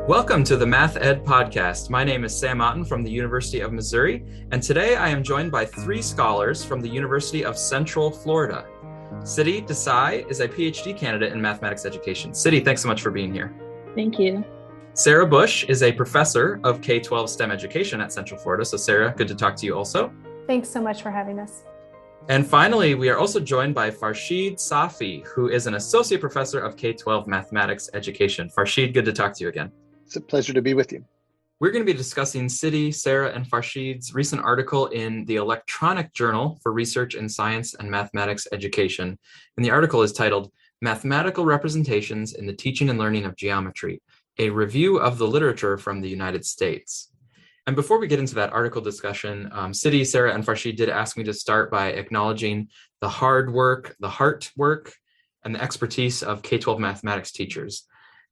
Welcome to the Math Ed Podcast. My name is Sam Otten from the University of Missouri, and today I am joined by three scholars from the University of Central Florida. Siddhi Desai is a PhD candidate in mathematics education. Siddhi, thanks so much for being here. Thank you. Sarah Bush is a professor of K-12 STEM education at Central Florida. So Sarah, good to talk to you also. Thanks so much for having us. And finally, we are also joined by Farshid Safi, who is an associate professor of K-12 mathematics education. Farshid, good to talk to you again. It's a pleasure to be with you. We're going to be discussing Siddhi, Sarah, and Farshid's recent article in the Electronic Journal for Research in Science and Mathematics Education. And the article is titled Mathematical Representations in the Teaching and Learning of Geometry, a review of the literature from the United States. And before we get into that article discussion, Siddhi, Sarah, and Farshid did ask me to start by acknowledging the hard work, the heart work, and the expertise of K-12 mathematics teachers.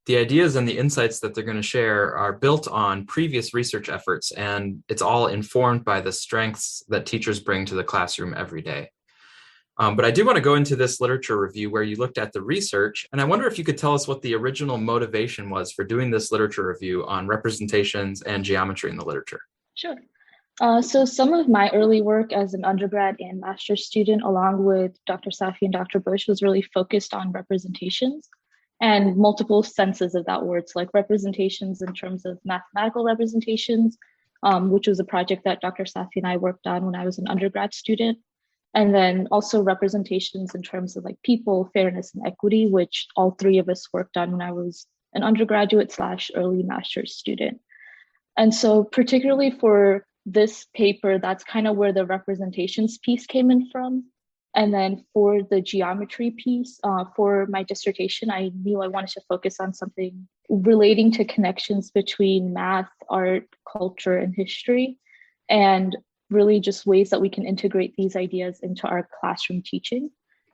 The ideas and the insights that they're going to share are built on previous research efforts, and it's all informed by the strengths that teachers bring to the classroom every day. But I do want to go into this literature review where you looked at the research, and I wonder if you could tell us what the original motivation was for doing this literature review on representations and geometry in the literature. Sure. So some of my early work as an undergrad and master's student, along with Dr. Safi and Dr. Bush, was really focused on representations and multiple senses of that word. So like representations in terms of mathematical representations, which was a project that Dr. Safi and I worked on when I was an undergrad student. And then also representations in terms of like people, fairness, and equity, which all three of us worked on when I was an undergraduate / early master's student. And so particularly for this paper, that's kind of where the representations piece came in from. And then for the geometry piece, for my dissertation, I knew I wanted to focus on something relating to connections between math, art, culture, and history, and really just ways that we can integrate these ideas into our classroom teaching.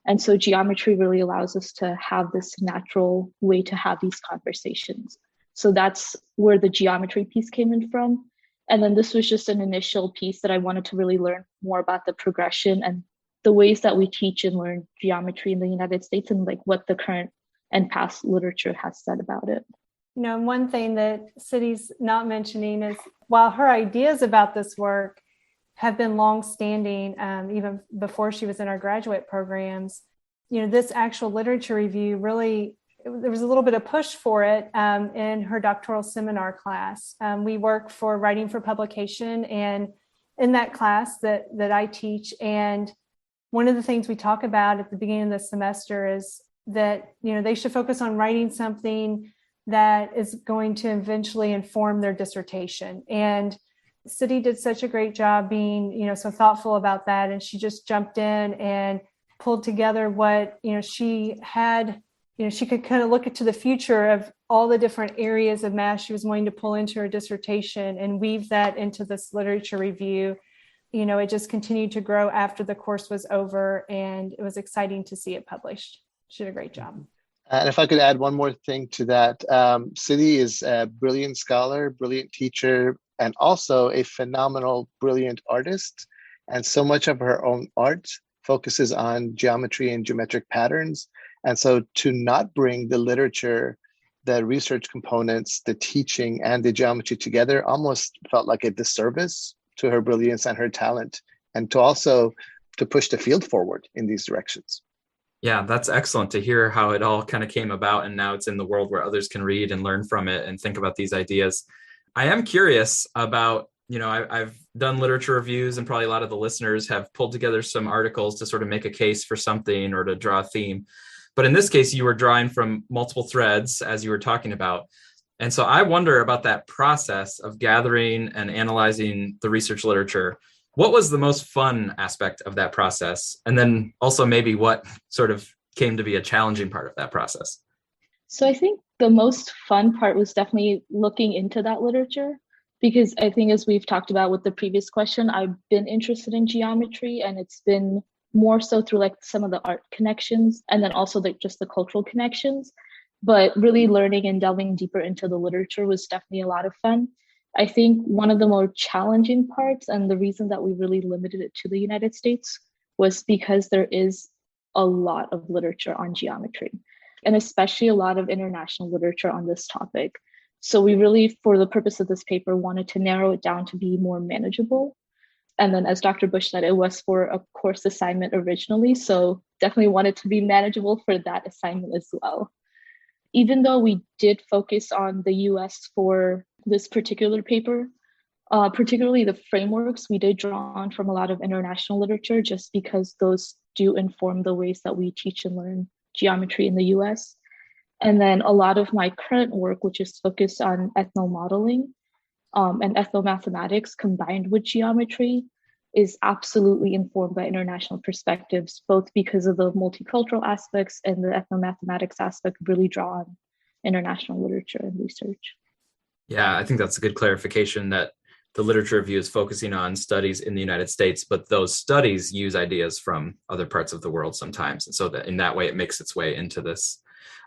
And so geometry really allows us to have this natural way to have these conversations. So that's where the geometry piece came in from. And then this was just an initial piece that I wanted to really learn more about the progression and the ways that we teach and learn geometry in the United States and like what the current and past literature has said about it. You know, one thing that Siddhi's not mentioning is while her ideas about this work have been long-standing, even before she was in our graduate programs, you know, this actual literature review really, there was a little bit of push for it in her doctoral seminar class. We work for writing for publication, and in that class that I teach, and one of the things we talk about at the beginning of the semester is that, you know, they should focus on writing something that is going to eventually inform their dissertation. And Siddhi did such a great job being, you know, so thoughtful about that. And she just jumped in and pulled together what, you know, she had, you know, she could kind of look into the future of all the different areas of math she was wanting to pull into her dissertation and weave that into this literature review. You know, it just continued to grow after the course was over, and it was exciting to see it published. She did a great job. And if I could add one more thing to that, Siddhi is a brilliant scholar, brilliant teacher, and also a phenomenal, brilliant artist. And so much of her own art focuses on geometry and geometric patterns. And so to not bring the literature, the research components, the teaching, and the geometry together almost felt like a disservice to her brilliance and her talent, and to also to push the field forward in these directions. Yeah, that's excellent to hear how it all kind of came about, and now it's in the world where others can read and learn from it and think about these ideas. I am curious about, you know, I've done literature reviews, and probably a lot of the listeners have pulled together some articles to sort of make a case for something or to draw a theme. But in this case, you were drawing from multiple threads, as you were talking about. And so I wonder about that process of gathering and analyzing the research literature. What was the most fun aspect of that process? And then also maybe what sort of came to be a challenging part of that process? So I think the most fun part was definitely looking into that literature, because I think as we've talked about with the previous question, I've been interested in geometry, and it's been more so through like some of the art connections and then also just the cultural connections. But really learning and delving deeper into the literature was definitely a lot of fun. I think one of the more challenging parts, and the reason that we really limited it to the United States, was because there is a lot of literature on geometry, and especially a lot of international literature on this topic. So we really, for the purpose of this paper, wanted to narrow it down to be more manageable. And then as Dr. Bush said, it was for a course assignment originally. So definitely wanted to be manageable for that assignment as well. Even though we did focus on the US for this particular paper, particularly the frameworks, we did draw on from a lot of international literature just because those do inform the ways that we teach and learn geometry in the US. And then a lot of my current work, which is focused on ethnomodeling and ethnomathematics combined with geometry, is absolutely informed by international perspectives, both because of the multicultural aspects and the ethnomathematics aspect really draw on international literature and research. Yeah, I think that's a good clarification that the literature review is focusing on studies in the United States, but those studies use ideas from other parts of the world sometimes. And so that in that way, it makes its way into this.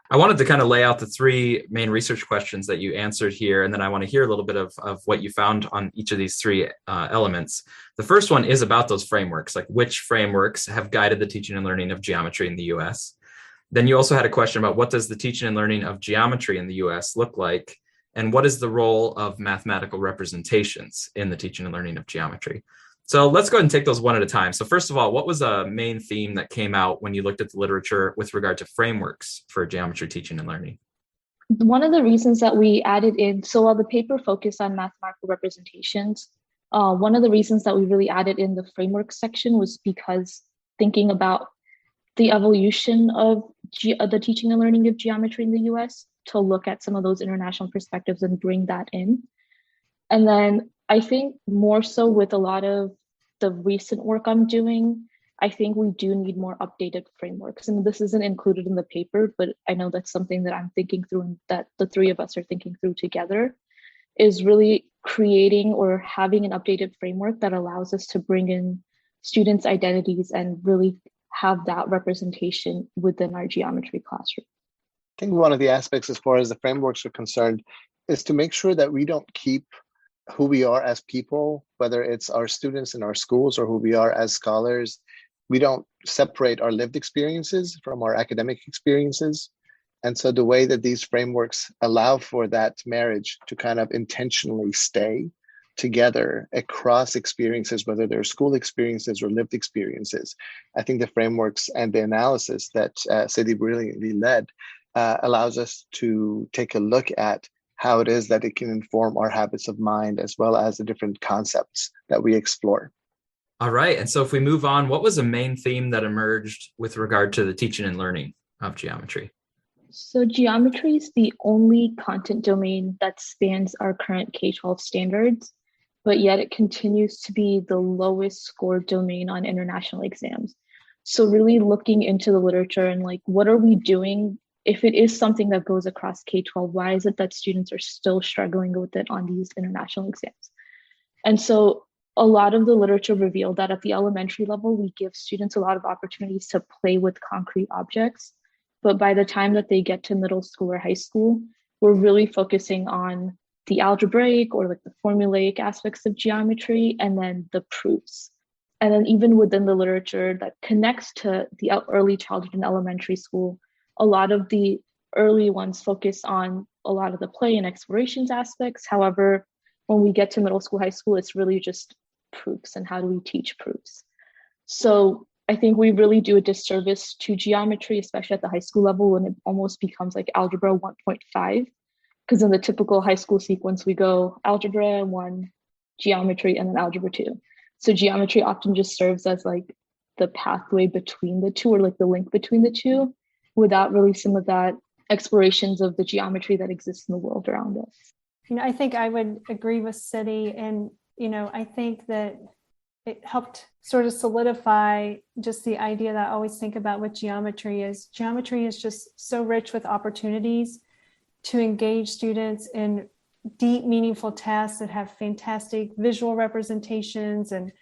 I wanted to kind of lay out the three main research questions that you answered here, and then I want to hear a little bit of what you found on each of these three elements. The first one is about those frameworks, like which frameworks have guided the teaching and learning of geometry in the US. Then you also had a question about what does the teaching and learning of geometry in the US look like, and what is the role of mathematical representations in the teaching and learning of geometry? So let's go ahead and take those one at a time. So first of all, what was a main theme that came out when you looked at the literature with regard to frameworks for geometry teaching and learning? One of the reasons that we added in, so while the paper focused on mathematical representations, one of the reasons that we really added in the framework section was because thinking about the evolution of the teaching and learning of geometry in the US, to look at some of those international perspectives and bring that in. And then I think more so with a lot of the recent work I'm doing, I think we do need more updated frameworks. And this isn't included in the paper, but I know that's something that I'm thinking through and that the three of us are thinking through together, is really creating or having an updated framework that allows us to bring in students' identities and really have that representation within our geometry classroom. I think one of the aspects as far as the frameworks are concerned is to make sure that we don't keep who we are as people, whether it's our students in our schools or who we are as scholars. We don't separate our lived experiences from our academic experiences. And so the way that these frameworks allow for that marriage to kind of intentionally stay together across experiences, whether they're school experiences or lived experiences, I think the frameworks and the analysis that Siddhi brilliantly led allows us to take a look at how it is that it can inform our habits of mind as well as the different concepts that we explore. All right. And so if we move on, what was a main theme that emerged with regard to the teaching and learning of geometry? So geometry is the only content domain that spans our current K-12 standards, but yet it continues to be the lowest scored domain on international exams. So really looking into the literature and like, what are we doing? If it is something that goes across K-12, why is it that students are still struggling with it on these international exams? And so a lot of the literature revealed that at the elementary level, we give students a lot of opportunities to play with concrete objects. But by the time that they get to middle school or high school, we're really focusing on the algebraic or like the formulaic aspects of geometry and then the proofs. And then even within the literature that connects to the early childhood and elementary school, a lot of the early ones focus on a lot of the play and explorations aspects. However, when we get to middle school, high school, it's really just proofs and how do we teach proofs. So I think we really do a disservice to geometry, especially at the high school level, when it almost becomes like algebra 1.5. Because in the typical high school sequence, we go algebra 1, geometry, and then algebra 2. So geometry often just serves as like the pathway between the two or like the link between the two, without really some of that explorations of the geometry that exists in the world around us. I think I would agree with Siddhi. And, I think that it helped sort of solidify just the idea that I always think about what geometry is. Geometry is just so rich with opportunities to engage students in deep, meaningful tasks that have fantastic visual representations and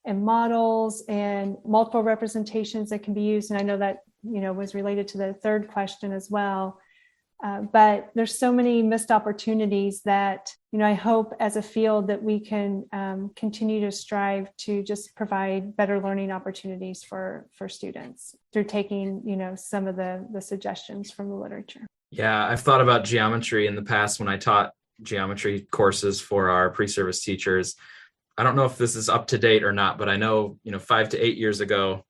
models and multiple representations that can be used. And I know that was related to the third question as well. But there's so many missed opportunities that, I hope as a field that we can continue to strive to just provide better learning opportunities for students through taking, some of the suggestions from the literature. Yeah, I've thought about geometry in the past when I taught geometry courses for our pre-service teachers. I don't know if this is up to date or not, but I know, 5 to 8 years ago,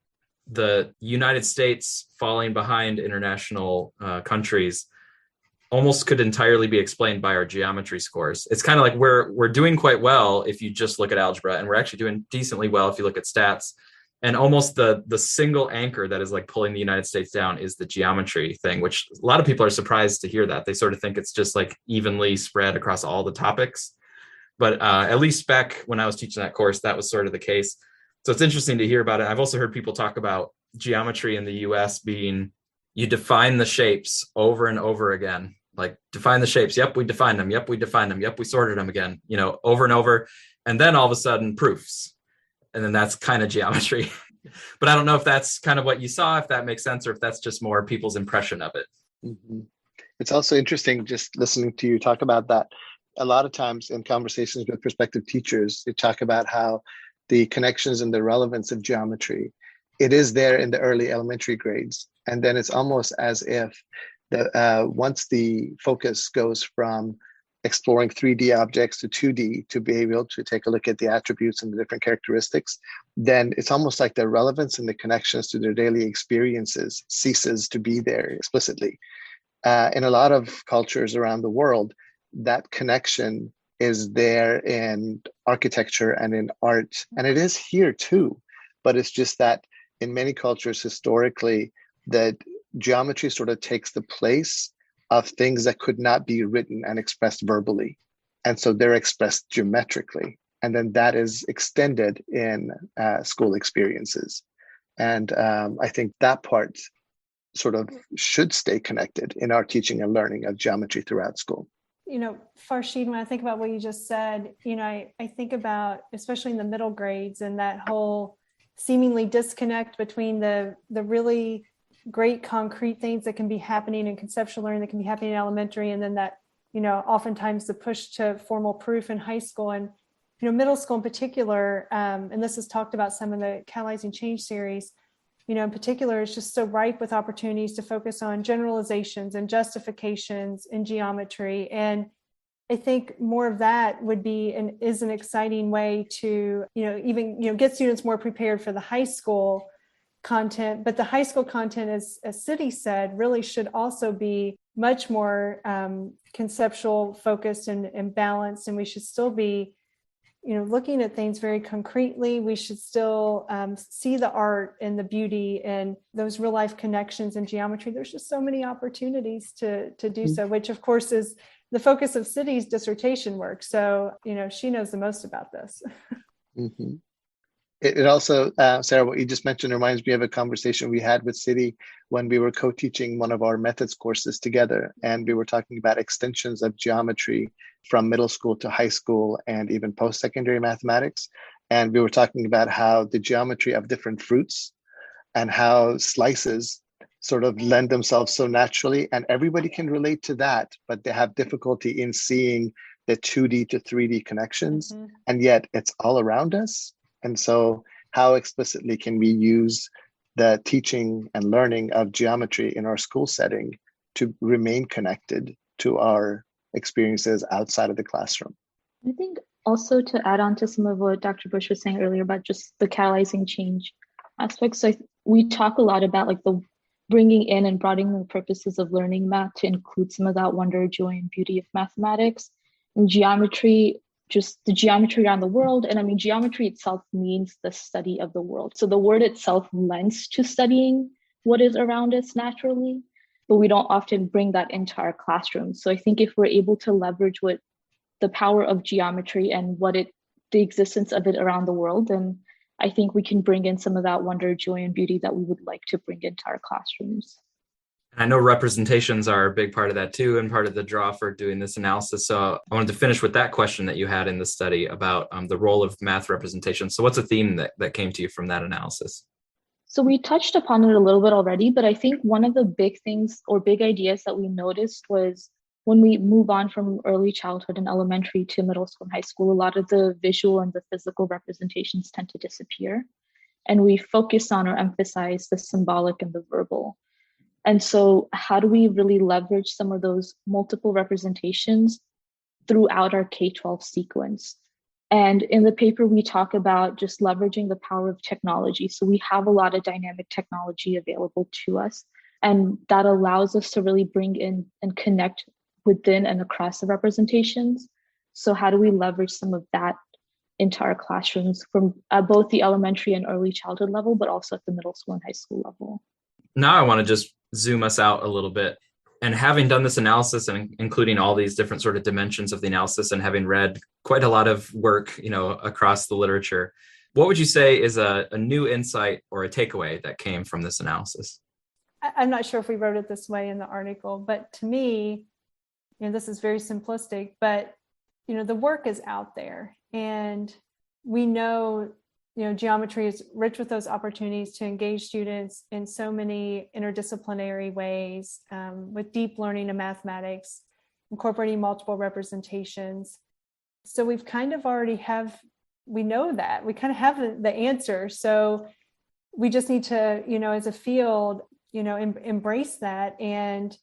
the United States falling behind international countries almost could entirely be explained by our geometry scores. It's kind of like we're doing quite well if you just look at algebra, and we're actually doing decently well if you look at stats. And almost the single anchor that is like pulling the United States down is the geometry thing, which a lot of people are surprised to hear that. They sort of think it's just like evenly spread across all the topics. But at least back when I was teaching that course, that was sort of the case. So it's interesting to hear about it. I've also heard people talk about geometry in the US being, you define the shapes over and over again. Like, define the shapes. Yep, we defined them. Yep, we defined them. Yep, we sorted them again, over and over. And then all of a sudden, proofs. And then that's kind of geometry. But I don't know if that's kind of what you saw, if that makes sense, or if that's just more people's impression of it. Mm-hmm. It's also interesting just listening to you talk about that. A lot of times in conversations with prospective teachers, you talk about how the connections and the relevance of geometry, it is there in the early elementary grades. And then it's almost as if once the focus goes from exploring 3D objects to 2D to be able to take a look at the attributes and the different characteristics, then it's almost like the relevance and the connections to their daily experiences ceases to be there explicitly. In a lot of cultures around the world, that connection is there in architecture and in art, and it is here too. But it's just that in many cultures historically, that geometry sort of takes the place of things that could not be written and expressed verbally. And so they're expressed geometrically. And then that is extended in school experiences. And I think that part sort of should stay connected in our teaching and learning of geometry throughout school. Farshid, when I think about what you just said, I think about, especially in the middle grades, and that whole seemingly disconnect between the really great concrete things that can be happening in conceptual learning, that can be happening in elementary, and then that, oftentimes the push to formal proof in high school and, middle school in particular. And this is talked about some in the Catalyzing Change series, in particular, it's just so ripe with opportunities to focus on generalizations and justifications in geometry. And I think more of that would be is an exciting way to, even, get students more prepared for the high school content. But the high school content, as Siddhi said, really should also be much more conceptual focused and balanced. And we should still be, looking at things very concretely. We should still see the art and the beauty and those real life connections in geometry. There's just so many opportunities to do so, which of course is the focus of Siddhi's dissertation work. So, she knows the most about this. Mm-hmm. It also, Sarah, what you just mentioned reminds me of a conversation we had with Siddhi when we were co-teaching one of our methods courses together. And we were talking about extensions of geometry from middle school to high school and even post-secondary mathematics. And we were talking about how the geometry of different fruits and how slices sort of lend themselves so naturally. And everybody can relate to that, but they have difficulty in seeing the 2D to 3D connections. Mm-hmm. And yet it's all around us. And so how explicitly can we use the teaching and learning of geometry in our school setting to remain connected to our experiences outside of the classroom? I think also to add on to some of what Dr. Bush was saying earlier about just the catalyzing change aspects. So we talk a lot about like the bringing in and broadening the purposes of learning math to include some of that wonder, joy, and beauty of mathematics and geometry. Just the geometry around the world. And I mean, geometry itself means the study of the world. So the word itself lends to studying what is around us naturally, but we don't often bring that into our classrooms. So I think if we're able to leverage what the power of geometry and the existence of it around the world, then I think we can bring in some of that wonder, joy, and beauty that we would like to bring into our classrooms. I know representations are a big part of that too, and part of the draw for doing this analysis. So I wanted to finish with that question that you had in the study about the role of math representation. So what's a theme that came to you from that analysis? So we touched upon it a little bit already, but I think one of the big things or big ideas that we noticed was when we move on from early childhood and elementary to middle school and high school, a lot of the visual and the physical representations tend to disappear. And we focus on or emphasize the symbolic and the verbal. And so how do we really leverage some of those multiple representations throughout our K-12 sequence. And in the paper, we talk about just leveraging the power of technology. So we have a lot of dynamic technology available to us, and that allows us to really bring in and connect within and across the representations. So how do we leverage some of that into our classrooms from both the elementary and early childhood level, but also at the middle school and high school level? Now I want to just zoom us out a little bit. And having done this analysis and including all these different sort of dimensions of the analysis and having read quite a lot of work, across the literature, what would you say is a new insight or a takeaway that came from this analysis? I'm not sure if we wrote it this way in the article, but to me, this is very simplistic, but the work is out there, and we know geometry is rich with those opportunities to engage students in so many interdisciplinary ways, with deep learning of mathematics, incorporating multiple representations. So we've kind of we know that we kind of have the answer. So we just need to, as a field, embrace that and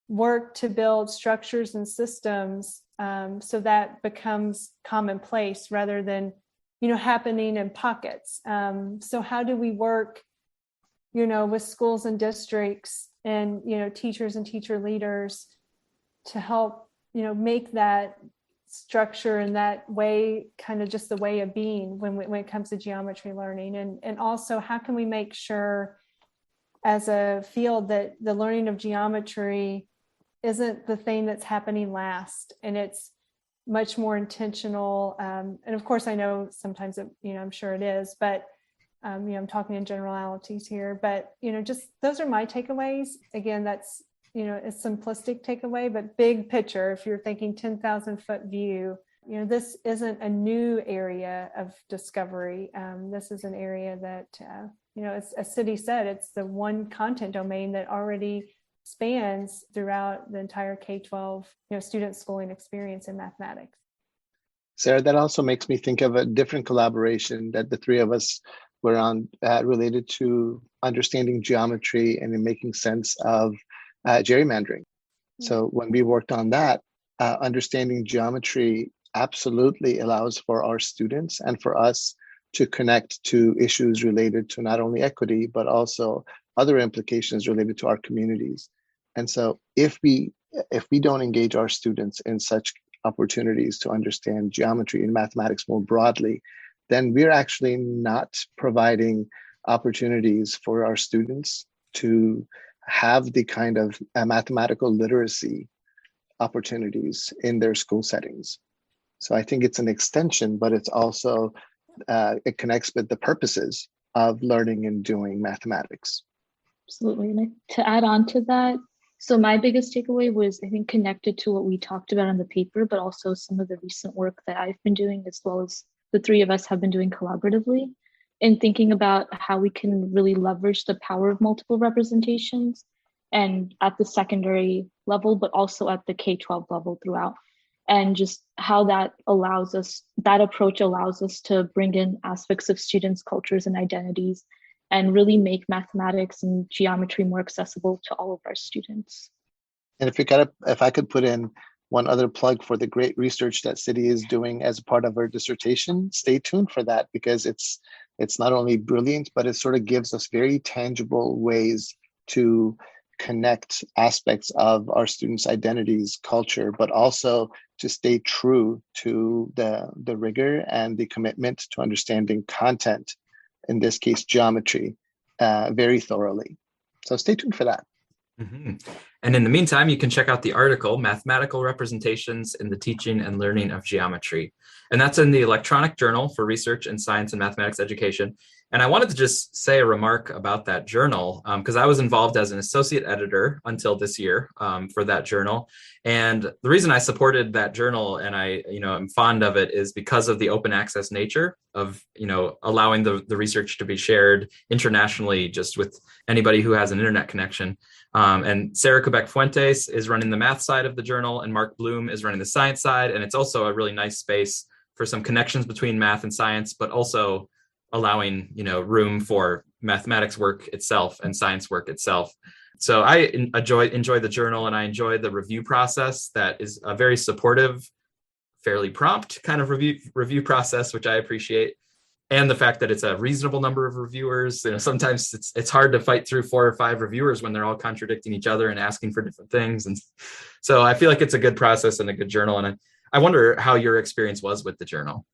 work to build structures and systems, so that becomes commonplace rather than happening in pockets. So how do we work, with schools and districts and, teachers and teacher leaders to help, make that structure and that way kind of just the way of being when it comes to geometry learning? And also, how can we make sure as a field that the learning of geometry isn't the thing that's happening last, and it's much more intentional. And of course, I know sometimes, I'm sure it is, but, I'm talking in generalities here, but, just those are my takeaways. Again, that's, a simplistic takeaway, but big picture, if you're thinking 10,000 foot view, this isn't a new area of discovery. This is an area that, as Siddhi said, it's the one content domain that already spans throughout the entire K-12, student schooling experience in mathematics. Sarah, that also makes me think of a different collaboration that the three of us were on, related to understanding geometry and in making sense of gerrymandering. So when we worked on that, understanding geometry absolutely allows for our students and for us to connect to issues related to not only equity, but also other implications related to our communities. And so if we don't engage our students in such opportunities to understand geometry and mathematics more broadly, then we're actually not providing opportunities for our students to have the kind of mathematical literacy opportunities in their school settings. So I think it's an extension, but it's also, it connects with the purposes of learning and doing mathematics. Absolutely. And to add on to that, so my biggest takeaway was, I think, connected to what we talked about in the paper, but also some of the recent work that I've been doing, as well as the three of us have been doing collaboratively, in thinking about how we can really leverage the power of multiple representations, and at the secondary level, but also at the K-12 level throughout. And just how that approach allows us to bring in aspects of students' cultures and identities, and really make mathematics and geometry more accessible to all of our students. And if I could put in one other plug for the great research that Siddhi is doing as a part of her dissertation, stay tuned for that, because it's not only brilliant, but it sort of gives us very tangible ways to connect aspects of our students' identities, culture, but also to stay true to the rigor and the commitment to understanding content, in this case, geometry, very thoroughly. So stay tuned for that. Mm-hmm. And in the meantime, you can check out the article, Mathematical Representations in the Teaching and Learning of Geometry. And that's in the Electronic Journal for Research in Science and Mathematics Education. And I wanted to just say a remark about that journal, because I was involved as an associate editor until this year for that journal. And the reason I supported that journal and I, am fond of it is because of the open access nature of, allowing the research to be shared internationally, just with anybody who has an internet connection. And Sarah Quebec-Fuentes is running the math side of the journal, and Mark Bloom is running the science side. And it's also a really nice space for some connections between math and science, but also allowing, room for mathematics work itself and science work itself. So I enjoy the journal, and I enjoy the review process that is very supportive fairly prompt kind of review process, which I appreciate. And the fact that it's a reasonable number of reviewers. Sometimes it's hard to fight through 4 or 5 reviewers when they're all contradicting each other and asking for different things. And so I feel like it's a good process and a good journal. And I wonder how your experience was with the journal.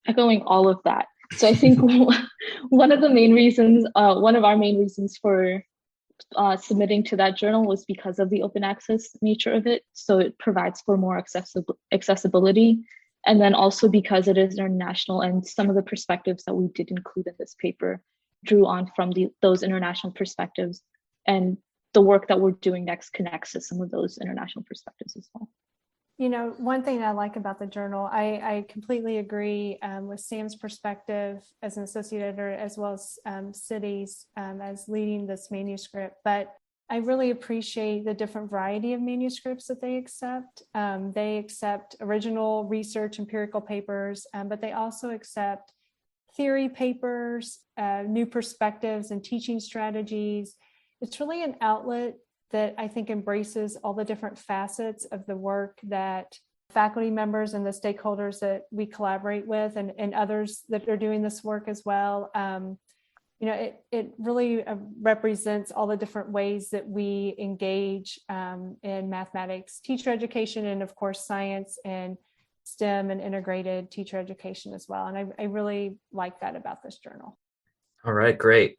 Echoing all of that. So I think one of our main reasons for submitting to that journal was because of the open access nature of it. So it provides for more accessibility. And then also because it is international, and some of the perspectives that we did include in this paper drew on from those international perspectives, and the work that we're doing next connects to some of those international perspectives as well. One thing I like about the journal, I completely agree with Sam's perspective as an associate editor, as well as Siddhi's as leading this manuscript. But I really appreciate the different variety of manuscripts that they accept. They accept original research, empirical papers, but they also accept theory papers, new perspectives and teaching strategies. It's really an outlet that I think embraces all the different facets of the work that faculty members and the stakeholders that we collaborate with, and others that are doing this work as well. It really represents all the different ways that we engage in mathematics teacher education, and of course science and STEM and integrated teacher education as well. And I really like that about this journal. All right, great.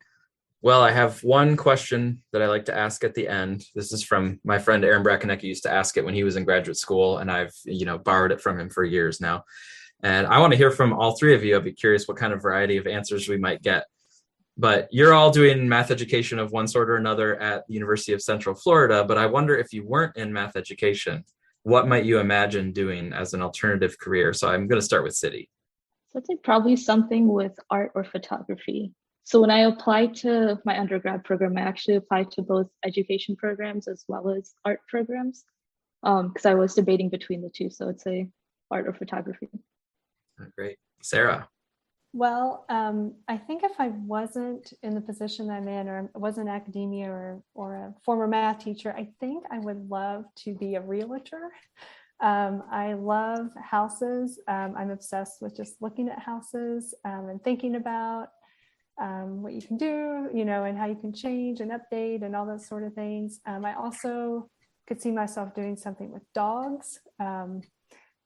Well, I have one question that I like to ask at the end. This is from my friend Aaron Brackenecki. Used to ask it when he was in graduate school, and I've borrowed it from him for years now. And I want to hear from all 3 of you. I'd be curious what kind of variety of answers we might get. But you're all doing math education of one sort or another at the University of Central Florida. But I wonder, if you weren't in math education, what might you imagine doing as an alternative career? So I'm going to start with Siddhi. So I'd say probably something with art or photography. So when I applied to my undergrad program, I actually applied to both education programs as well as art programs, because I was debating between the two. So I'd say art or photography. Great. Sarah? Well, I think if I wasn't in the position I'm in, or wasn't in academia or a former math teacher, I think I would love to be a realtor. I love houses. I'm obsessed with just looking at houses and thinking about what you can do, and how you can change and update and all those sort of things. I also could see myself doing something with dogs.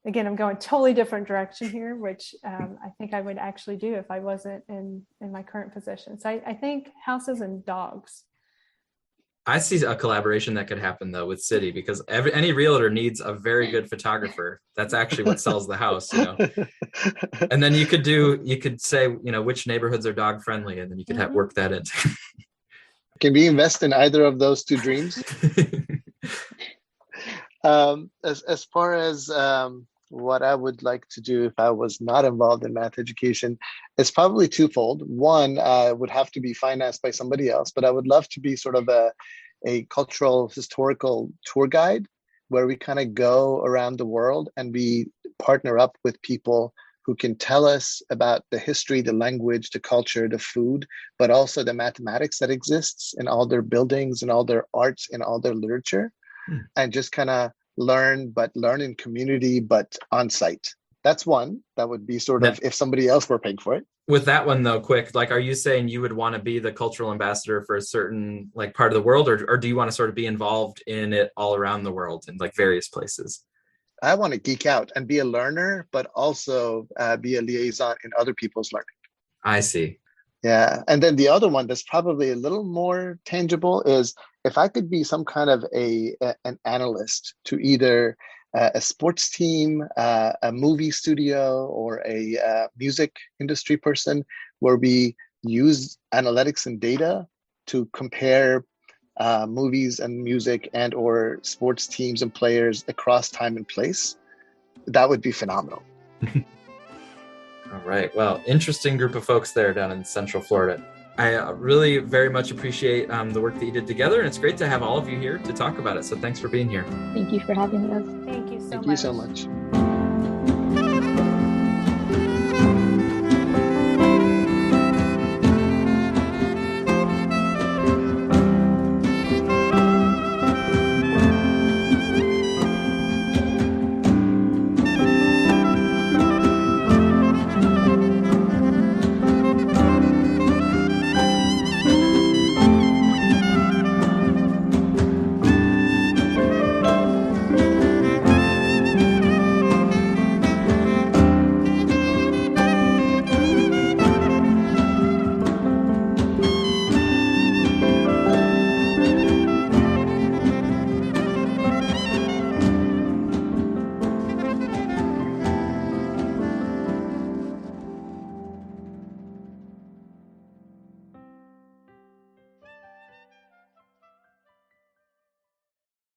Again, I'm going totally different direction here, which I think I would actually do if I wasn't in my current position. So I think houses and dogs. I see a collaboration that could happen though with Siddhi, because any realtor needs a very good photographer. That's actually what sells the house, And then you could say, which neighborhoods are dog friendly, and then you could work that into. Can we invest in either of those 2 dreams? As far as what I would like to do if I was not involved in math education, it's probably twofold. One would have to be financed by somebody else, but I would love to be sort of a cultural historical tour guide, where we kind of go around the world and we partner up with people who can tell us about the history, the language, the culture, the food, but also the mathematics that exists in all their buildings and all their arts and all their literature, and just kind of learn in community, but on site. That's one. That would be sort of if somebody else were paying for it. With that one though, quick, are you saying you would want to be the cultural ambassador for a certain part of the world, or do you want to sort of be involved in it all around the world in various places? I want to geek out and be a learner, but also be a liaison in other people's learning. I see. Yeah. And then the other one that's probably a little more tangible is if I could be some kind of an analyst to either a sports team, a movie studio, or a music industry person, where we use analytics and data to compare movies and music and or sports teams and players across time and place, that would be phenomenal. All right. Well, interesting group of folks there down in Central Florida. I really very much appreciate the work that you did together, and it's great to have all of you here to talk about it. So thanks for being here. Thank you for having us. Thank you so much. Thank you so much.